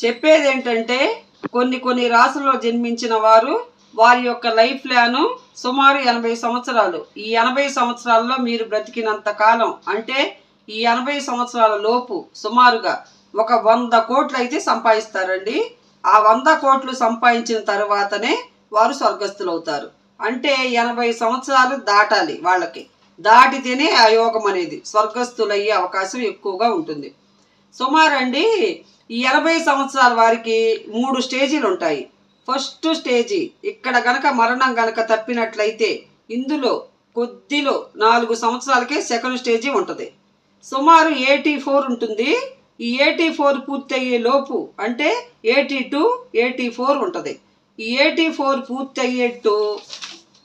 చెప్పేది ఏంటంటే కొన్ని రాసుల్లో జన్మించిన వారు వారి యొక్క లైఫ్ ప్లాను సుమారు 80 సంవత్సరాలు. ఈ 80 సంవత్సరాల్లో మీరు బ్రతికినంత కాలం అంటే ఈ 80 సంవత్సరాల లోపు సుమారుగా ఒక 100 కోట్లు అయితే సంపాదిస్తారండి. ఆ 100 కోట్లు సంపాదించిన తర్వాతనే వారు స్వర్గస్థులు అవుతారు. అంటే 80 సంవత్సరాలు దాటాలి వాళ్ళకి. దాటితేనే ఆ యోగం అనేది స్వర్గస్థులయ్యే అవకాశం ఎక్కువగా ఉంటుంది. సుమారు అండి ఈ 80 సంవత్సరాల వారికి 3 స్టేజీలు ఉంటాయి. ఫస్ట్ స్టేజీ ఇక్కడ గనక మరణం గనక తప్పినట్లయితే ఇందులో కొద్దిలో 4 సంవత్సరాలకే సెకండ్ స్టేజీ ఉంటుంది. సుమారు 84 ఉంటుంది. ఈ 84 పూర్తి అయ్యే లోపు అంటే 82, 84 ఉంటుంది. ఈ 84 పూర్తి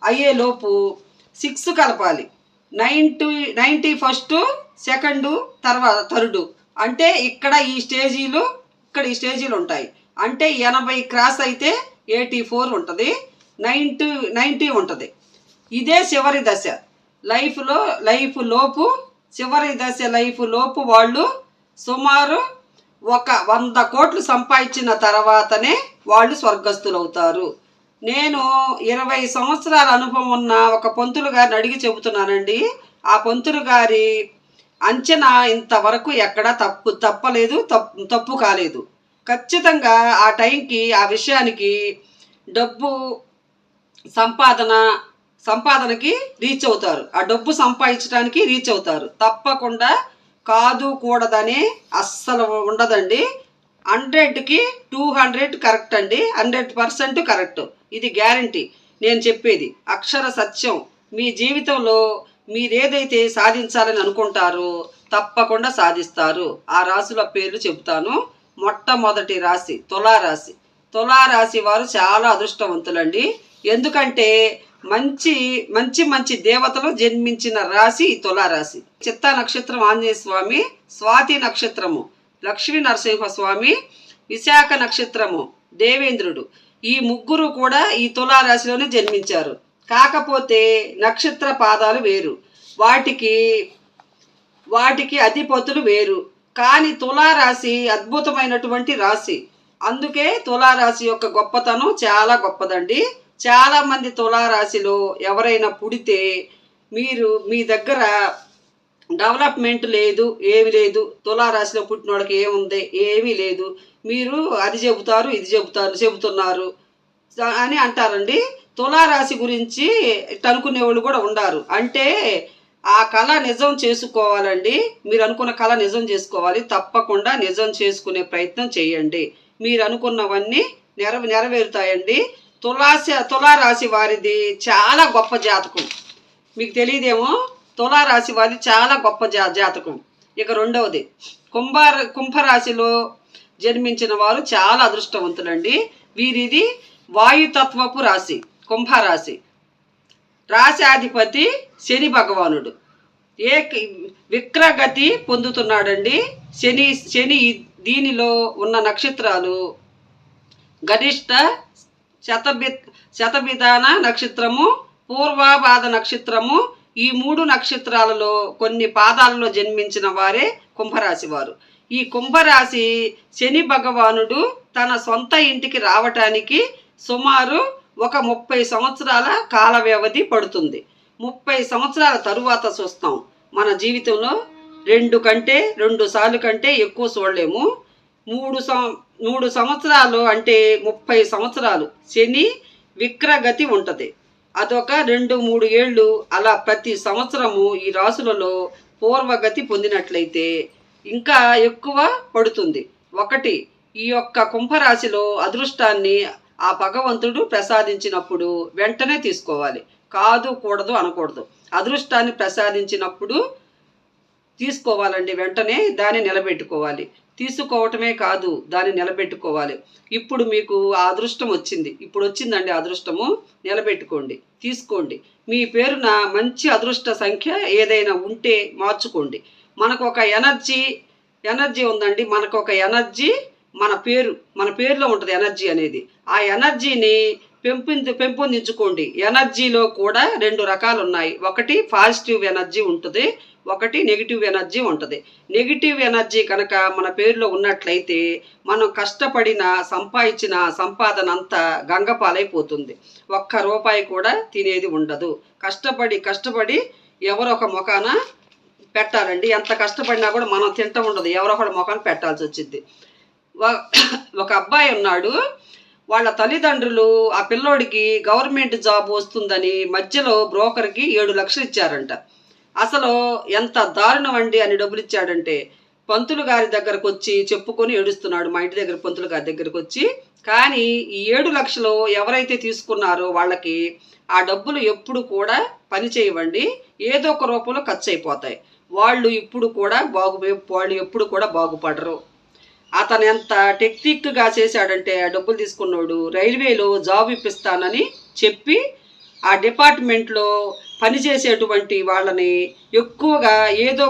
అయ్యే లోపు 6 కలపాలి. 90 ఫస్ట్, సెకండ్, తర్వాత థర్డ్. అంటే ఇక్కడ ఈ స్టేజీలు ఉంటాయి. అంటే 80 క్రాస్ అయితే 84 ఉంటుంది, 90 ఉంటుంది. ఇదే చివరి దశ లైఫ్ లోపు వాళ్ళు సుమారు ఒక 100 కోట్లు సంపాదించిన తర్వాతనే వాళ్ళు స్వర్గస్థులు అవుతారు. నేను 20 సంవత్సరాల అనుభవం ఉన్న ఒక పంతులు గారిని అడిగి చెబుతున్నానండి. ఆ పంతులు గారి అంచనా ఇంతవరకు ఎక్కడా తప్పలేదు, తప్పు కాలేదు. ఖచ్చితంగా ఆ టైంకి ఆ విషయానికి డబ్బు సంపాదనకి రీచ్ అవుతారు. ఆ డబ్బు సంపాదించడానికి రీచ్ అవుతారు. తప్పకుండా కాదు కూడదని అస్సలు ఉండదండి. 100కి 200 కరెక్ట్ అండి. 100% కరెక్ట్. ఇది గ్యారంటీ. నేను చెప్పేది అక్షర సత్యం. మీ జీవితంలో మీరేదైతే సాధించాలని అనుకుంటారో తప్పకుండా సాధిస్తారు. ఆ రాశుల పేర్లు చెబుతాను. మొట్టమొదటి రాశి తులారాశి. తులారాశి వారు చాలా అదృష్టవంతులండి. ఎందుకంటే మంచి దేవతలు జన్మించిన రాశి ఈ తులారాశి. చిత్తా నక్షత్రం ఆంజనేయ స్వామి, స్వాతి నక్షత్రము లక్ష్మీ నరసింహస్వామి, విశాఖ నక్షత్రము దేవేంద్రుడు. ఈ ముగ్గురు కూడా ఈ తులారాశిలోనే జన్మించారు. కాకపోతే నక్షత్ర పాదాలు వేరు, వాటికి అధిపతులు వేరు. కానీ తులారాశి అద్భుతమైనటువంటి రాశి. అందుకే తులారాశి యొక్క గొప్పతనం చాలా గొప్పదండి. చాలామంది తులారాశిలో ఎవరైనా పుడితే మీ దగ్గర డెవలప్మెంట్ లేదు, ఏమి లేదు. తులారాశిలో పుట్టిన వాళ్ళకి ఏముంది, ఏమీ లేదు. మీరు అది చెబుతున్నారు అని అంటారండి. తులారాశి గురించి అనుకునే వాళ్ళు కూడా ఉన్నారు. అంటే ఆ కళ నిజం చేసుకోవాలండి. మీరు అనుకున్న కళ నిజం చేసుకోవాలి. తప్పకుండా నిజం చేసుకునే ప్రయత్నం చేయండి. మీరు అనుకున్నవన్నీ నెరవేరుతాయండి. తులారాశి వారిది చాలా గొప్ప జాతకం. మీకు తెలియదేమో, తులారాశి వారిది చాలా గొప్ప జాతకం. ఇక రెండవది కుంభరాశిలో జన్మించిన వారు చాలా అదృష్టవంతులండి. వీరిది వాయుతత్వపు రాశి కుంభరాశి. రాశాధిపతి శని భగవానుడు విక్రగతి పొందుతున్నాడండి. శని దీనిలో ఉన్న నక్షత్రాలు గరిష్ట, శతభిధాన నక్షత్రము, పూర్వపాద నక్షత్రము. ఈ 3 నక్షత్రాలలో కొన్ని పాదాలలో జన్మించిన వారే కుంభరాశి వారు. ఈ కుంభరాశి శని భగవానుడు తన సొంత ఇంటికి రావటానికి సుమారు ఒక 30 సంవత్సరాల కాల వ్యవధి పడుతుంది. 30 సంవత్సరాల తరువాత చూస్తాం. మన జీవితంలో 2 సార్లు కంటే ఎక్కువ చూడలేము. 3 సంవత్సరాలు అంటే 30 సంవత్సరాలు శని విక్రగతి ఉంటుంది. అదొక 2-3 ఏళ్ళు. అలా ప్రతి సంవత్సరము ఈ రాశులలో పూర్వగతి పొందినట్లయితే ఇంకా ఎక్కువ పడుతుంది. ఒకటి, ఈ యొక్క కుంభరాశిలో అదృష్టాన్ని ఆ భగవంతుడు ప్రసాదించినప్పుడు వెంటనే తీసుకోవాలి. కాదు కూడదు అనకూడదు. అదృష్టాన్ని ప్రసాదించినప్పుడు తీసుకోవాలండి. వెంటనే దాన్ని నిలబెట్టుకోవాలి. తీసుకోవటమే కాదు, దాన్ని నిలబెట్టుకోవాలి. ఇప్పుడు మీకు ఆ అదృష్టం వచ్చింది. ఇప్పుడు వచ్చిందండి అదృష్టము. నిలబెట్టుకోండి, తీసుకోండి. మీ పేరున మంచి అదృష్ట సంఖ్య ఏదైనా ఉంటే మార్చుకోండి. మనకు ఒక ఎనర్జీ ఉందండి. మనకు ఒక ఎనర్జీ మన పేరులో ఉంటుంది ఎనర్జీ అనేది. ఆ ఎనర్జీని పెంపొందించుకోండి. ఎనర్జీలో కూడా 2 రకాలు ఉన్నాయి. ఒకటి పాజిటివ్ ఎనర్జీ ఉంటుంది, ఒకటి నెగిటివ్ ఎనర్జీ ఉంటుంది. నెగిటివ్ ఎనర్జీ కనుక మన పేరులో ఉన్నట్లయితే మనం కష్టపడిన సంపాదించిన సంపాదన అంతా గంగపాలైపోతుంది. ఒక్క రూపాయి కూడా తినేది ఉండదు. కష్టపడి ఎవరో ఒక మొఖాన పెట్టాలండి. ఎంత కష్టపడినా కూడా మనం తింటం ఉండదు, ఎవరో ఒకటి మొఖాన పెట్టాల్సి వచ్చింది. ఒక అబ్బాయి ఉన్నాడు. వాళ్ళ తల్లిదండ్రులు ఆ పిల్లోడికి గవర్నమెంట్ జాబ్ వస్తుందని మధ్యలో బ్రోకర్కి 7 లక్షలు ఇచ్చారంట. అసలు ఎంత దారుణం అండి అని డబ్బులు ఇచ్చాడంటే, పంతులు గారి దగ్గరకు వచ్చి చెప్పుకొని ఏడుస్తున్నాడు. మా ఇంటి దగ్గర పంతులు గారి దగ్గరకు వచ్చి. కానీ ఈ 7 లక్షలు ఎవరైతే తీసుకున్నారో వాళ్ళకి ఆ డబ్బులు ఎప్పుడు కూడా పని చేయవండి, ఏదో ఒక రూపంలో ఖర్చు అయిపోతాయి. వాళ్ళు ఎప్పుడు కూడా బాగుపడరు. అతను ఎంత టెక్నిక్గా చేశాడంటే, ఆ డబ్బులు తీసుకున్నాడు రైల్వేలో జాబ్ ఇప్పిస్తానని చెప్పి ఆ డిపార్ట్మెంట్లో పనిచేసేటువంటి వాళ్ళని ఎక్కువగా ఏదో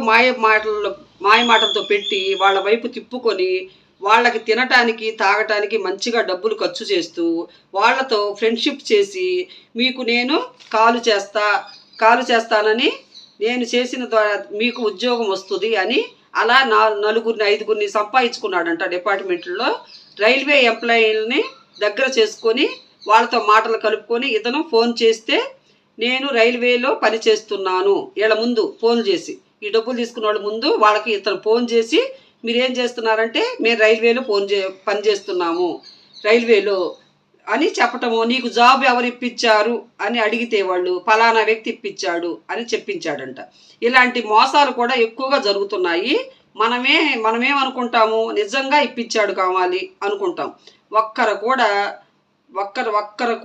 మాయమాటలతో పెట్టి వాళ్ళ వైపు తిప్పుకొని వాళ్ళకి తినటానికి తాగటానికి మంచిగా డబ్బులు ఖర్చు చేస్తూ వాళ్ళతో ఫ్రెండ్షిప్ చేసి, మీకు నేను కాలు చేస్తానని, నేను చేసిన ద్వారా మీకు ఉద్యోగం వస్తుంది అని అలా నలుగురిని 5గురిని సంపాదించుకున్నాడంట డిపార్ట్మెంట్లో. రైల్వే ఎంప్లాయీలని దగ్గర చేసుకొని వాళ్ళతో మాటలు కలుపుకొని ఇతను ఫోన్ చేస్తే, నేను రైల్వేలో పని చేస్తున్నాను వీళ్ళ ముందు ఫోన్ చేసి, ఈ డబ్బులు తీసుకున్న వాళ్ళ ముందు వాళ్ళకి ఇతను ఫోన్ చేసి, మీరేం చేస్తున్నారంటే మేము రైల్వేలో పని చేస్తున్నాము రైల్వేలో అని చెప్పటము. నీకు జాబ్ ఎవరు ఇప్పించారు అని అడిగితే వాళ్ళు ఫలానా వ్యక్తి ఇప్పించాడు అని చెప్పించాడంట. ఇలాంటి మోసాలు కూడా ఎక్కువగా జరుగుతున్నాయి. మనమేమనుకుంటాము, నిజంగా ఇప్పించాడు కావాలి అనుకుంటాం. ఒక్కరు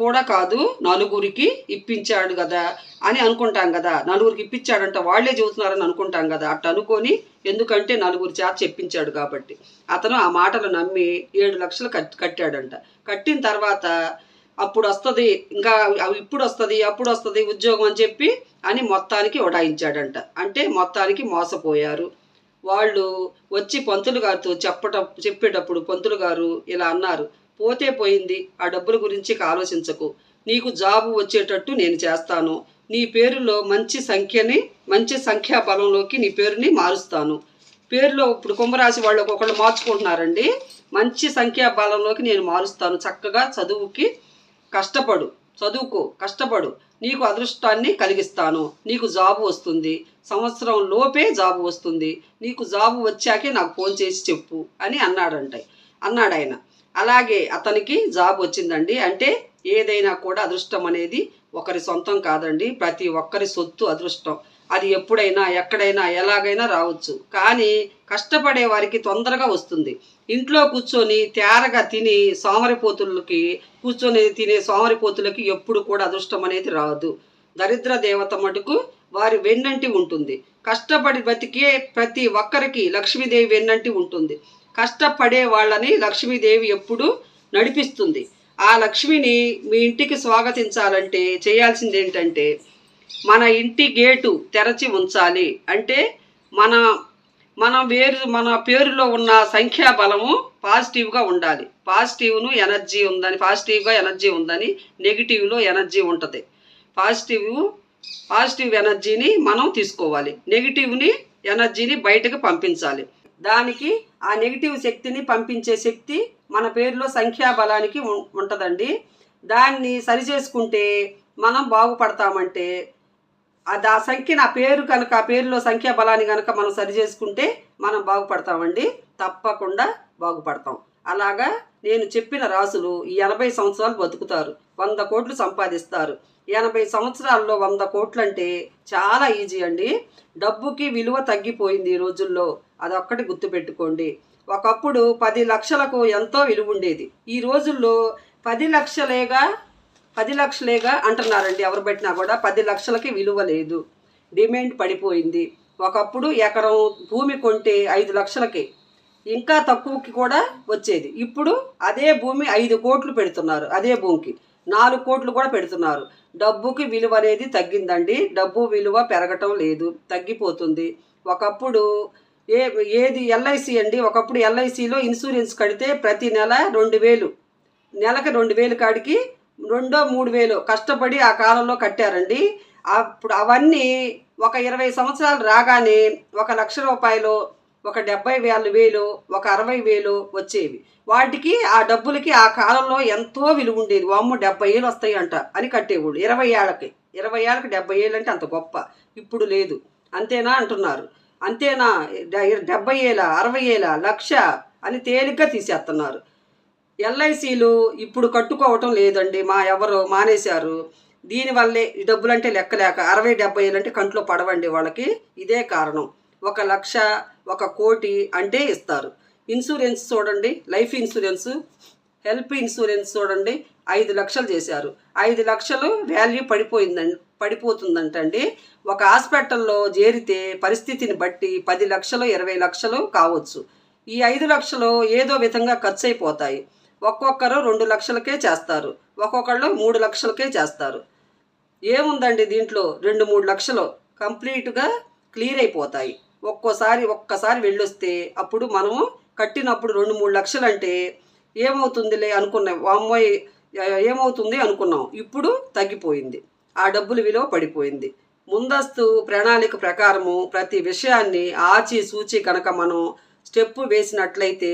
కూడా కాదు, నలుగురికి ఇప్పించాడు కదా అని అనుకుంటాం కదా. నలుగురికి ఇప్పించాడంట, వాళ్ళే చెబుతున్నారని అనుకుంటాం కదా. అట్ట అనుకొని, ఎందుకంటే నలుగురి చేత చెప్పించాడు కాబట్టి అతను ఆ మాటలు నమ్మి 7 లక్షలు కట్టాడంట. కట్టిన తర్వాత అప్పుడు వస్తుంది, ఇంకా ఇప్పుడు వస్తుంది, అప్పుడు వస్తుంది ఉద్యోగం అని చెప్పి అని మొత్తానికి ఉడాయించాడంట. అంటే మొత్తానికి మోసపోయారు. వాళ్ళు వచ్చి పంతులు గారితో చెప్పేటప్పుడు పంతులు గారు ఇలా అన్నారు, పోతే పోయింది, ఆ డబ్బుల గురించి ఆలోచించకు, నీకు జాబు వచ్చేటట్టు నేను చేస్తాను, నీ పేరులో మంచి సంఖ్యా బలంలోకి నీ పేరుని మారుస్తాను. పేరులో ఇప్పుడు కుంభరాశి వాళ్ళు ఒకళ్ళు మార్చుకుంటున్నారండి. మంచి సంఖ్యా బలంలోకి నేను మారుస్తాను. చక్కగా కష్టపడు, నీకు అదృష్టాన్ని కలిగిస్తాను, నీకు జాబు వస్తుంది, సంవత్సరం లోపే జాబు వస్తుంది, నీకు జాబు వచ్చాకే నాకు ఫోన్ చేసి చెప్పు అని అన్నాడు ఆయన. అలాగే అతనికి జాబ్ వచ్చిందండి. అంటే ఏదైనా కూడా అదృష్టం అనేది ఒకరి సొంతం కాదండి, ప్రతి ఒక్కరి సొత్తు అదృష్టం. అది ఎప్పుడైనా ఎక్కడైనా ఎలాగైనా రావచ్చు. కానీ కష్టపడే వారికి తొందరగా వస్తుంది. ఇంట్లో కూర్చొని తేరగా తినే సోమరిపోతులకి ఎప్పుడు కూడా అదృష్టం అనేది రాదు. దరిద్ర దేవత మటుకు వారి వెన్నంటి ఉంటుంది. కష్టపడి బతికే ప్రతి ఒక్కరికి లక్ష్మీదేవి వెన్నంటి ఉంటుంది. కష్టపడే వాళ్ళని లక్ష్మీదేవి ఎప్పుడు నడిపిస్తుంది. ఆ లక్ష్మిని మీ ఇంటికి స్వాగతించాలంటే చేయాల్సింది ఏంటంటే, మన ఇంటి గేటు తెరచి ఉంచాలి. అంటే మన పేరులో ఉన్న సంఖ్యాబలము పాజిటివ్గా ఉండాలి. పాజిటివ్గా ఎనర్జీ ఉందని నెగిటివ్లో ఎనర్జీ ఉంటుంది. పాజిటివ్ ఎనర్జీని మనం తీసుకోవాలి, నెగిటివ్ని ఎనర్జీని బయటకు పంపించాలి. దానికి ఆ నెగిటివ్ శక్తిని పంపించే శక్తి మన పేరులో సంఖ్యాబలానికి ఉంటుందండి. దాన్ని సరిచేసుకుంటే మనం బాగుపడతామంటే, ఆ సంఖ్య నా పేరు కనుక ఆ పేరులో సంఖ్యాబలాన్ని కనుక మనం సరిచేసుకుంటే మనం బాగుపడతామండి, తప్పకుండా బాగుపడతాం. అలాగా నేను చెప్పిన రాసులు ఈ 80 సంవత్సరాలు బతుకుతారు, 100 కోట్లు సంపాదిస్తారు. 80 సంవత్సరాల్లో 100 కోట్లు అంటే చాలా ఈజీ అండి. డబ్బుకి విలువ తగ్గిపోయింది ఈ రోజుల్లో, అదొక్కటి గుర్తుపెట్టుకోండి. ఒకప్పుడు 10 లక్షలకు ఎంతో విలువ ఉండేది. ఈ రోజుల్లో 10 లక్షలేగా అంటున్నారండి. ఎవరు పెట్టినా కూడా 10 లక్షలకి విలువ లేదు, డిమాండ్ పడిపోయింది. ఒకప్పుడు ఎకరం భూమి కొంటే 5 లక్షలకి, ఇంకా తక్కువకి కూడా వచ్చేది. ఇప్పుడు అదే భూమి 5 కోట్లు పెడుతున్నారు, అదే భూమికి 4 కోట్లు కూడా పెడుతున్నారు. డబ్బుకి విలువ అనేది తగ్గిందండి. డబ్బు విలువ పెరగటం లేదు, తగ్గిపోతుంది. ఒకప్పుడు ఏది ఎల్ఐసి అండి, ఒకప్పుడు ఎల్ఐసిలో ఇన్సూరెన్స్ కడితే ప్రతి నెల 2000, నెలకి 2000 కాడికి 2,000-3,000 కష్టపడి ఆ కాలంలో కట్టారండి. అప్పుడు అవన్నీ ఒక 20 సంవత్సరాలు రాగానే 1,00,000 రూపాయలు, ఒక 70,000, ఒక 60,000 వచ్చేవి. వాటికి ఆ డబ్బులకి ఆ కాలంలో ఎంతో విలువ ఉండేది. వామ్మో 70,000 వస్తాయంట అని కట్టేవాళ్ళు 20 ఏళ్ళకి. 20 ఏళ్ళకి 70,000 అంటే అంత గొప్ప. ఇప్పుడు లేదు. అంతేనా అంటున్నారు. అంతేనా 70,000, 60,000, 1,00,000 అని తేలిగ్గా తీసేస్తున్నారు. ఎల్ఐసీలు ఇప్పుడు కట్టుకోవటం లేదండి. ఎవరు మానేశారు. దీనివల్లే ఈ డబ్బులంటే లెక్కలేక 60, 70,000 అంటే కంట్లో పడవండి వాళ్ళకి. ఇదే కారణం. 1,00,000, 1,00,00,000 అంటే ఇస్తారు. ఇన్సూరెన్స్ చూడండి, లైఫ్ ఇన్సూరెన్స్, హెల్త్ ఇన్సూరెన్స్ చూడండి 5 లక్షలు చేశారు. 5 లక్షలు వాల్యూ పడిపోతుందంటండి. ఒక హాస్పిటల్లో చేరితే పరిస్థితిని బట్టి 10 లక్షలు, 20 లక్షలు కావచ్చు. ఈ 5 లక్షలు ఏదో విధంగా ఖర్చు అయిపోతాయి. ఒక్కొక్కరు 2 లక్షలకే చేస్తారు, ఒక్కొక్కళ్ళు 3 లక్షలకే చేస్తారు. ఏముందండి దీంట్లో 2, 3 లక్షలు కంప్లీట్గా క్లియర్ అయిపోతాయి. ఒక్కసారి వెళ్ళొస్తే అప్పుడు మనము కట్టినప్పుడు 2, 3 లక్షలు అంటే ఏమవుతుందిలే అనుకున్నాం. అమ్మాయి ఏమవుతుంది అనుకున్నాం. ఇప్పుడు తగ్గిపోయింది. ఆ డబ్బుల విలువ పడిపోయింది. ముందస్తు ప్రణాళిక ప్రకారము ప్రతి విషయాన్ని ఆచిసూచి కనుక మనం స్టెప్పు వేసినట్లయితే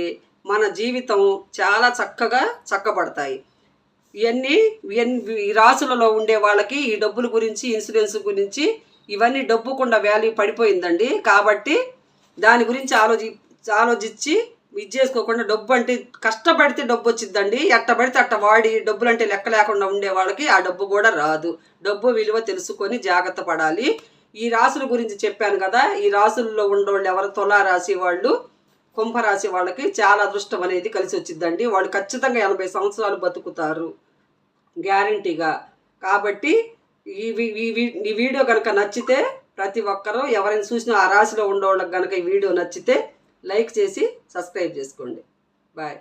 మన జీవితం చాలా చక్కగా చక్కబడతాయి. ఇవన్నీ ఈ రాసులలో ఉండే వాళ్ళకి ఈ డబ్బుల గురించి, ఇన్సూరెన్స్ గురించి ఇవన్నీ డబ్బుకుండా వాల్యూ పడిపోయిందండి. కాబట్టి దాని గురించి ఆలోచించి ఇది చేసుకోకుండా, డబ్బు అంటే కష్టపడితే డబ్బు వచ్చిద్దండి. ఎట్టబడితే అట్ట వాడి డబ్బులు అంటే లెక్క లేకుండా ఉండే వాళ్ళకి ఆ డబ్బు కూడా రాదు. డబ్బు విలువ తెలుసుకొని జాగ్రత్త పడాలి. ఈ రాసుల గురించి చెప్పాను కదా. ఈ రాసుల్లో ఉండేవాళ్ళు ఎవరు? తులారాశి వాళ్ళు, కుంభరాశి వాళ్ళకి చాలా అదృష్టం అనేది కలిసి వచ్చిద్దండి. వాళ్ళు ఖచ్చితంగా 80 సంవత్సరాలు బతుకుతారు గ్యారంటీగా. కాబట్టి ఈ వీడియో కనుక నచ్చితే ప్రతి ఒక్కరూ ఎవరైనా చూసినా ఆ రాశిలో ఉండేవాళ్ళకి కనుక ఈ వీడియో నచ్చితే లైక్ చేసి సబ్స్క్రైబ్ చేసుకోండి. బాయ్.